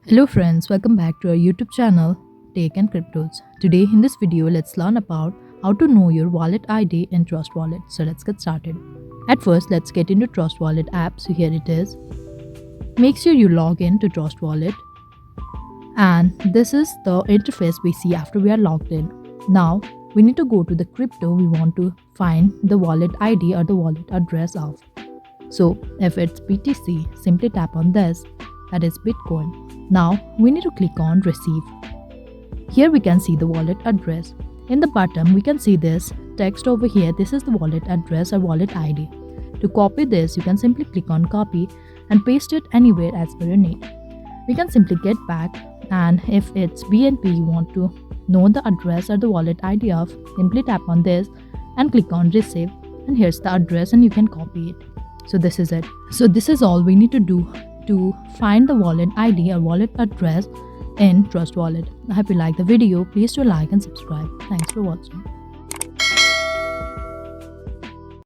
Hello friends, welcome back to our YouTube channel Tech and Cryptos. Today in this video let's learn about how to know your wallet ID in Trust Wallet. So let's get started. At first let's get into Trust Wallet app. So here it is. Make sure you log in to Trust Wallet, and this is the interface we see after we are logged in. Now we need to go to the crypto we want to find the wallet ID or the wallet address of. So if it's BTC, simply tap on this, that is Bitcoin. Now we need to click on receive. Here we can see the wallet address. In the bottom we can see this text over here. This is the wallet address or wallet ID. To copy this, you can simply click on copy and paste it anywhere as per your need. We can simply get back, and if it's BNP you want to know the address or the wallet ID of, simply tap on this and click on receive, and here's the address and you can copy it. So this is it. So this is all we need to do to find the wallet ID or wallet address in Trust Wallet. I hope you like the video. Please do like and subscribe. Thanks for watching.